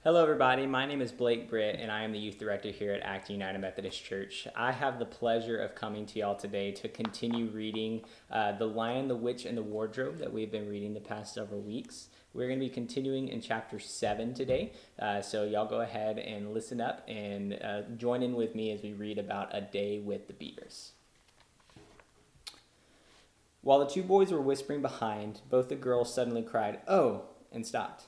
Hello, everybody. My name is Blake Britt, and I am the youth director here at Acton United Methodist Church. I have the pleasure of coming to y'all today to continue reading The Lion, the Witch, and the Wardrobe that we've been reading the past several weeks. We're going to be continuing in chapter 7 today, so y'all go ahead and listen up and join in with me as we read about a day with the beavers. While the two boys were whispering behind, both the girls suddenly cried, "Oh!" and stopped.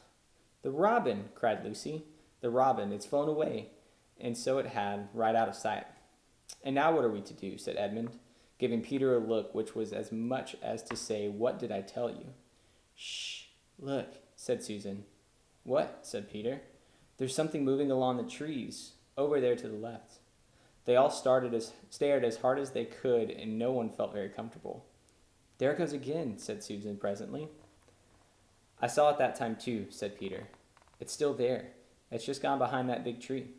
"The robin!" cried Lucy. "The robin, it's flown away." And so it had, right out of sight. "And now what are we to do?" said Edmund, giving Peter a look which was as much as to say, "What did I tell you?" "Shh, look," said Susan. "What?" said Peter. "There's something moving along the trees, over there to the left." They all stared as hard as they could, and no one felt very comfortable. "There it goes again," said Susan presently. "I saw it that time too," said Peter. "It's still there. It's just gone behind that big tree."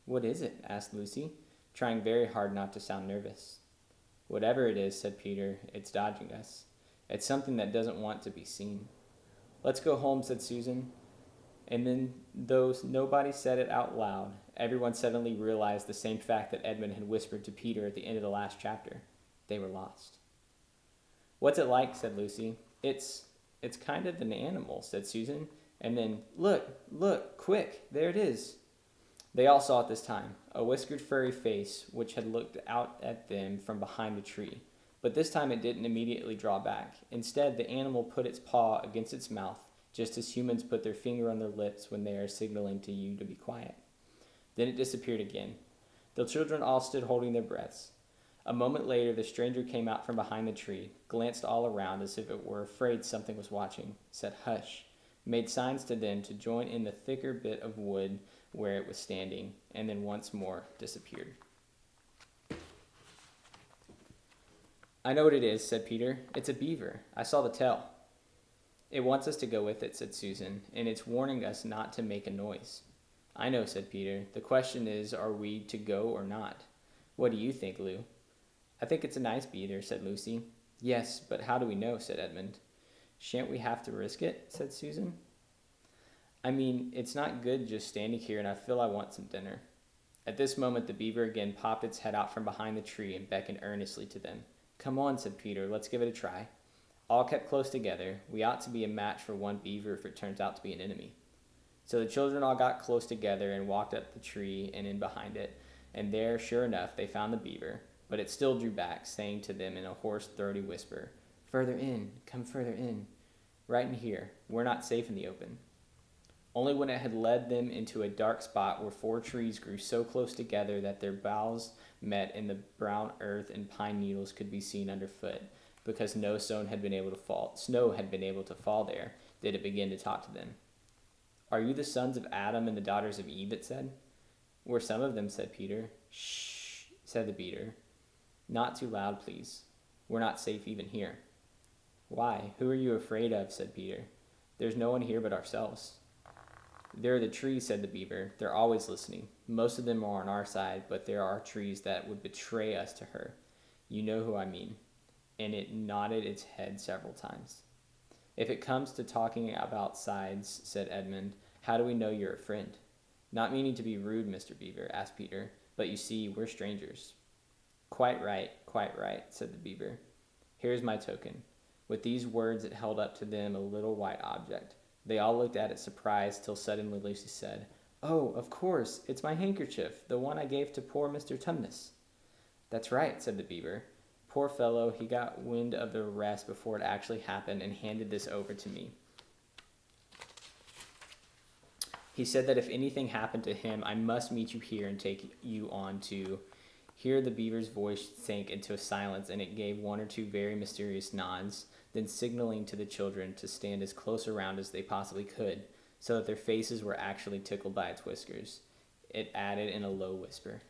"What is it?" asked Lucy, trying very hard not to sound nervous. "Whatever it is," said Peter, "it's dodging us. It's something that doesn't want to be seen." "Let's go home," said Susan. And then, though nobody said it out loud, everyone suddenly realized the same fact that Edmund had whispered to Peter at the end of the last chapter. They were lost. "What's it like?" said Lucy. It's kind of an animal," said Susan. And then, look, quick, there it is." They all saw it this time, a whiskered furry face which had looked out at them from behind the tree. But this time it didn't immediately draw back. Instead, the animal put its paw against its mouth, just as humans put their finger on their lips when they are signaling to you to be quiet. Then it disappeared again. The children all stood holding their breaths. A moment later, the stranger came out from behind the tree, glanced all around as if it were afraid something was watching, said "hush," made signs to them to join in the thicker bit of wood where it was standing, and then once more disappeared. "I know what it is," said Peter. "It's a beaver. I saw the tail." "It wants us to go with it," said Susan, "and it's warning us not to make a noise." "I know," said Peter. "The question is, are we to go or not? What do you think, Lou?" "I think it's a nice beaver," said Lucy. "Yes, but how do we know?" said Edmund. "Shan't we have to risk it?" said Susan. "I mean, it's not good just standing here, and I feel I want some dinner." At this moment, the beaver again popped its head out from behind the tree and beckoned earnestly to them. "Come on," said Peter, "let's give it a try." All kept close together. We ought to be a match for one beaver if it turns out to be an enemy. So the children all got close together and walked up the tree and in behind it, and there, sure enough, they found the beaver. But it still drew back, saying to them in a hoarse, throaty whisper, "Further in, come further in. Right in here. We're not safe in the open." Only when it had led them into a dark spot where 4 trees grew so close together that their boughs met in the brown earth and pine needles could be seen underfoot, because no snow had been able to fall there, did it begin to talk to them. "Are you the sons of Adam and the daughters of Eve?" it said. "We're some of them," said Peter. "Shh," said the beaver. "Not too loud, please. We're not safe even here." "Why? Who are you afraid of?" said Peter. "There's no one here but ourselves." "There are the trees," said the beaver. "They're always listening. Most of them are on our side, but there are trees that would betray us to her. You know who I mean." And it nodded its head several times. "If it comes to talking about sides," said Edmund, "how do we know you're a friend?" "Not meaning to be rude, Mr. Beaver," asked Peter, "but you see, we're strangers." Quite right," said the beaver. "Here's my token." With these words it held up to them a little white object. They all looked at it surprised, till suddenly Lucy said, "Oh, of course, it's my handkerchief, the one I gave to poor Mr. Tumnus." "That's right," said the beaver. "Poor fellow, he got wind of the arrest before it actually happened and handed this over to me. He said that if anything happened to him, I must meet you here and take you on to—" Here the beaver's voice sank into a silence, and it gave 1 or 2 very mysterious nods, then signaling to the children to stand as close around as they possibly could, so that their faces were actually tickled by its whiskers, it added in a low whisper,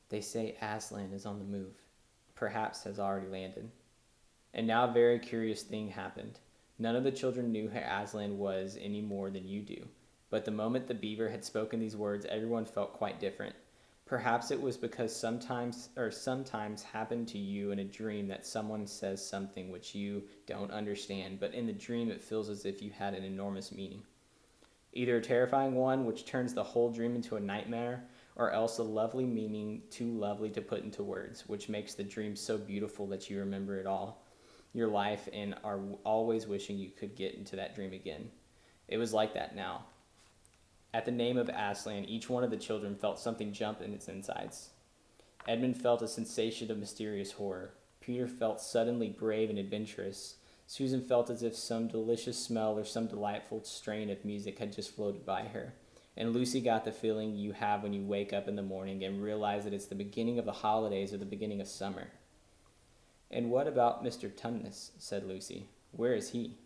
"They say Aslan is on the move. Perhaps has already landed." And now a very curious thing happened. None of the children knew who Aslan was any more than you do. But the moment the beaver had spoken these words, everyone felt quite different. Perhaps it was because sometimes happen to you in a dream that someone says something which you don't understand, but in the dream it feels as if you had an enormous meaning. Either a terrifying one, which turns the whole dream into a nightmare, or else a lovely meaning too lovely to put into words, which makes the dream so beautiful that you remember it all your life and are always wishing you could get into that dream again. It was like that now. At the name of Aslan, each one of the children felt something jump in its insides. Edmund felt a sensation of mysterious horror. Peter felt suddenly brave and adventurous. Susan felt as if some delicious smell or some delightful strain of music had just floated by her. And Lucy got the feeling you have when you wake up in the morning and realize that it's the beginning of the holidays or the beginning of summer. "And what about Mr. Tumnus?" said Lucy. "Where is he?"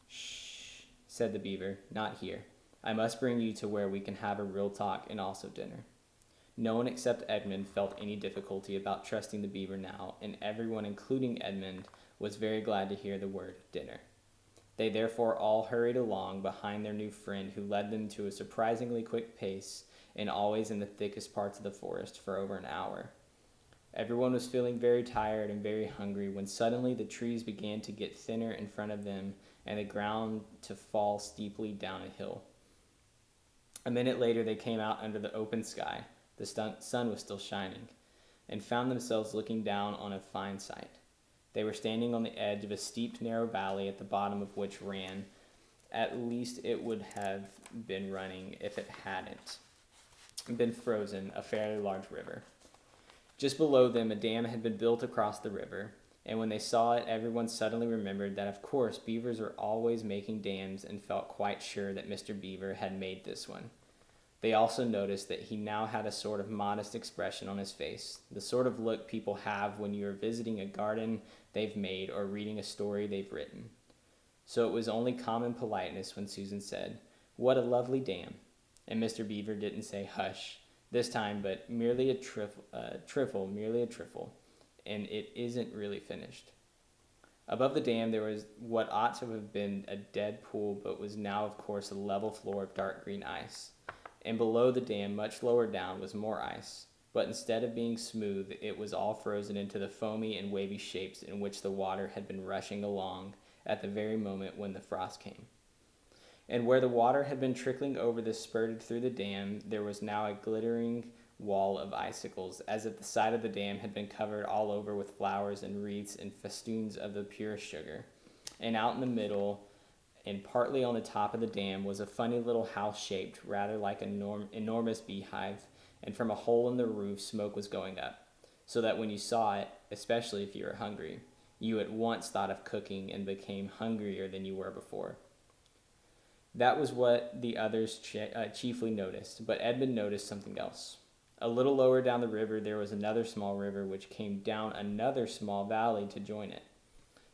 "Shh," said the beaver. "Not here. I must bring you to where we can have a real talk and also dinner." No one except Edmund felt any difficulty about trusting the beaver now, and everyone, including Edmund, was very glad to hear the word dinner. They therefore all hurried along behind their new friend, who led them to a surprisingly quick pace, and always in the thickest parts of the forest, for over an hour. Everyone was feeling very tired and very hungry when suddenly the trees began to get thinner in front of them and the ground to fall steeply down a hill. A minute later they came out under the open sky. The sun was still shining, and found themselves looking down on a fine sight. They were standing on the edge of a steep, narrow valley at the bottom of which ran, at least it would have been running if it hadn't been frozen, a fairly large river. Just below them, a dam had been built across the river, and when they saw it, everyone suddenly remembered that, of course, beavers are always making dams, and felt quite sure that Mr. Beaver had made this one. They also noticed that he now had a sort of modest expression on his face, the sort of look people have when you are visiting a garden they've made or reading a story they've written. So it was only common politeness when Susan said, "What a lovely dam," and Mr. Beaver didn't say "hush" this time, but merely a trifle, and it isn't really finished. Above the dam there was what ought to have been a dead pool, but was now, of course, a level floor of dark green ice. And below the dam, much lower down, was more ice, but instead of being smooth, it was all frozen into the foamy and wavy shapes in which the water had been rushing along at the very moment when the frost came. And where the water had been trickling over the spurted through the dam, there was now a glittering wall of icicles, as if the side of the dam had been covered all over with flowers and wreaths and festoons of the purest sugar. And out in the middle, and partly on the top of the dam, was a funny little house shaped rather like an enormous beehive, and from a hole in the roof smoke was going up, so that when you saw it, especially if you were hungry, you at once thought of cooking and became hungrier than you were before. That was what the others chiefly noticed, but Edmund noticed something else. A little lower down the river there was another small river which came down another small valley to join it.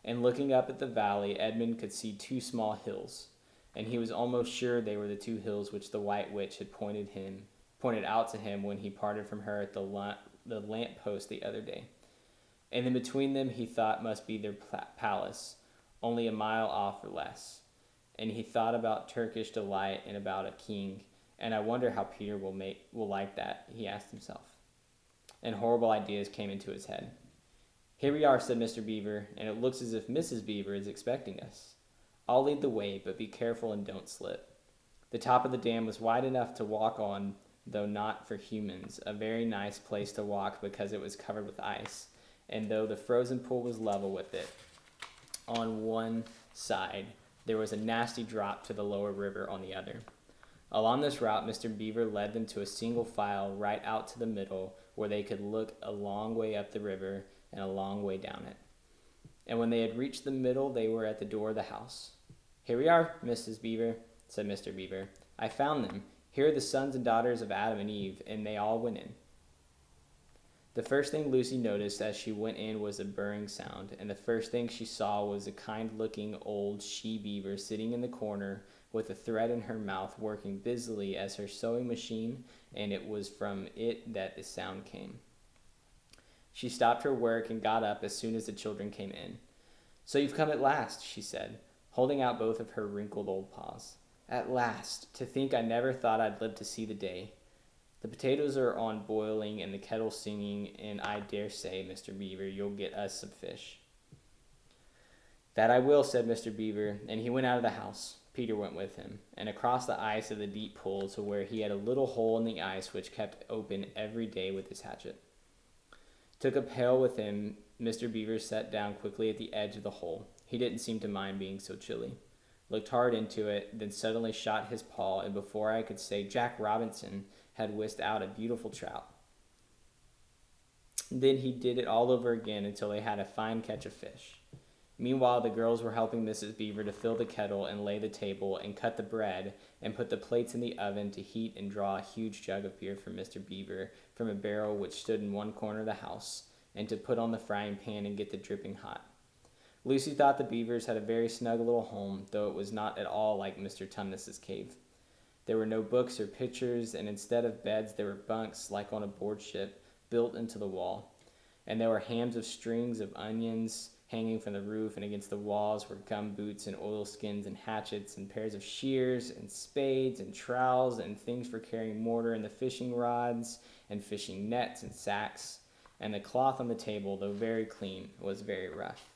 And looking up at the valley, Edmund could see two small hills, and he was almost sure they were the two hills which the White Witch had pointed out to him when he parted from her at the lamp post the other day. And in between them he thought must be their palace, only a mile off or less. And he thought about Turkish delight and about a king, and I wonder how Peter will like that, he asked himself. And horrible ideas came into his head. "Here we are," said Mr. Beaver, "and it looks as if Mrs. Beaver is expecting us. I'll lead the way, but be careful and don't slip." The top of the dam was wide enough to walk on, though not for humans, a very nice place to walk because it was covered with ice, and though the frozen pool was level with it, on one side there was a nasty drop to the lower river on the other. Along this route, Mr. Beaver led them to a single file right out to the middle, where they could look a long way up the river and a long way down it. And when they had reached the middle, they were at the door of the house. "Here we are, Mrs. Beaver," said Mr. Beaver. "I found them. Here are the sons and daughters of Adam and Eve," and they all went in. The first thing Lucy noticed as she went in was a burring sound, and the first thing she saw was a kind-looking old she-beaver sitting in the corner with a thread in her mouth, working busily as her sewing machine, and it was from it that the sound came. She stopped her work and got up as soon as the children came in. "So you've come at last," she said, holding out both of her wrinkled old paws. "At last! To think I never thought I'd live to see the day. The potatoes are on boiling and the kettle singing, and I dare say, Mr. Beaver, you'll get us some fish." "That I will," said Mr. Beaver, and he went out of the house. Peter went with him, and across the ice of the deep pool to where he had a little hole in the ice which kept open every day with his hatchet. Took a pail with him. Mr. Beaver sat down quickly at the edge of the hole. He didn't seem to mind being so chilly. Looked hard into it, then suddenly shot his paw, and before I could say Jack Robinson, had whisked out a beautiful trout. Then he did it all over again until they had a fine catch of fish. Meanwhile, the girls were helping Mrs. Beaver to fill the kettle and lay the table and cut the bread and put the plates in the oven to heat and draw a huge jug of beer for Mr. Beaver from a barrel which stood in one corner of the house, and to put on the frying pan and get the dripping hot. Lucy thought the Beavers had a very snug little home, though it was not at all like Mr. Tumnus's cave. There were no books or pictures, and instead of beds there were bunks, like on a board ship, built into the wall. And there were hams of strings of onions hanging from the roof, and against the walls were gum boots and oilskins and hatchets and pairs of shears and spades and trowels and things for carrying mortar and the fishing rods and fishing nets and sacks. And the cloth on the table, though very clean, was very rough.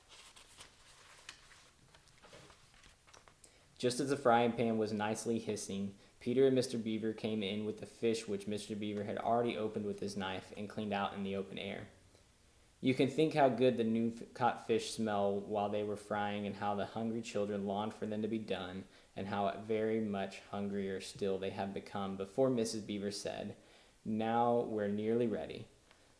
Just as the frying pan was nicely hissing, Peter and Mr. Beaver came in with the fish which Mr. Beaver had already opened with his knife and cleaned out in the open air. You can think how good the new caught fish smelled while they were frying, and how the hungry children longed for them to be done, and how very much hungrier still they had become before Mrs. Beaver said, "Now we're nearly ready."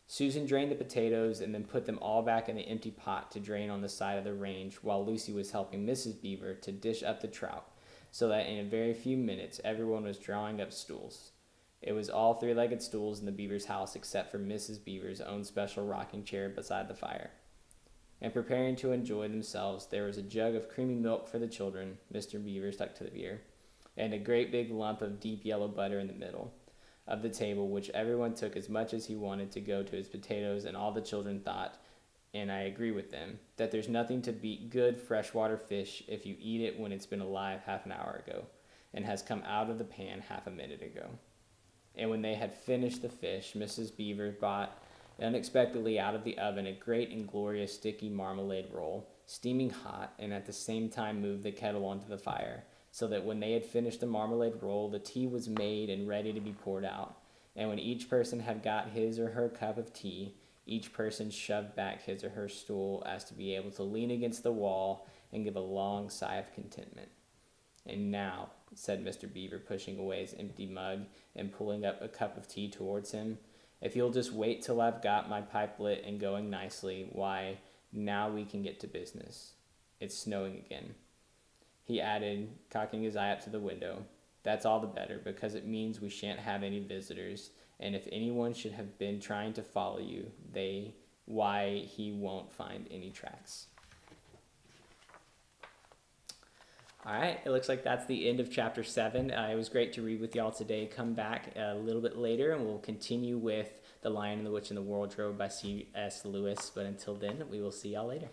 Susan drained the potatoes and then put them all back in the empty pot to drain on the side of the range, while Lucy was helping Mrs. Beaver to dish up the trout, so that in a very few minutes everyone was drawing up stools. It was all three-legged stools in the Beaver's house except for Mrs. Beaver's own special rocking chair beside the fire. And preparing to enjoy themselves, there was a jug of creamy milk for the children, Mr. Beaver stuck to the beer, and a great big lump of deep yellow butter in the middle of the table, which everyone took as much as he wanted to go to his potatoes, and all the children thought, and I agree with them, that there's nothing to beat good freshwater fish if you eat it when it's been alive half an hour ago, and has come out of the pan half a minute ago. And when they had finished the fish, Mrs. Beaver brought unexpectedly out of the oven a great and glorious sticky marmalade roll, steaming hot, and at the same time moved the kettle onto the fire, so that when they had finished the marmalade roll, the tea was made and ready to be poured out. And when each person had got his or her cup of tea, each person shoved back his or her stool as to be able to lean against the wall and give a long sigh of contentment. "And now," said Mr. Beaver, pushing away his empty mug and pulling up a cup of tea towards him, "if you'll just wait till I've got my pipe lit and going nicely, why, now we can get to business. It's snowing again," he added, cocking his eye up to the window. "That's all the better, because it means we shan't have any visitors, and if anyone should have been trying to follow you, he won't find any tracks." All right, it looks like that's the end of chapter 7. It was great to read with y'all today. Come back a little bit later, and we'll continue with The Lion, and the Witch, and the Wardrobe by C.S. Lewis. But until then, we will see y'all later.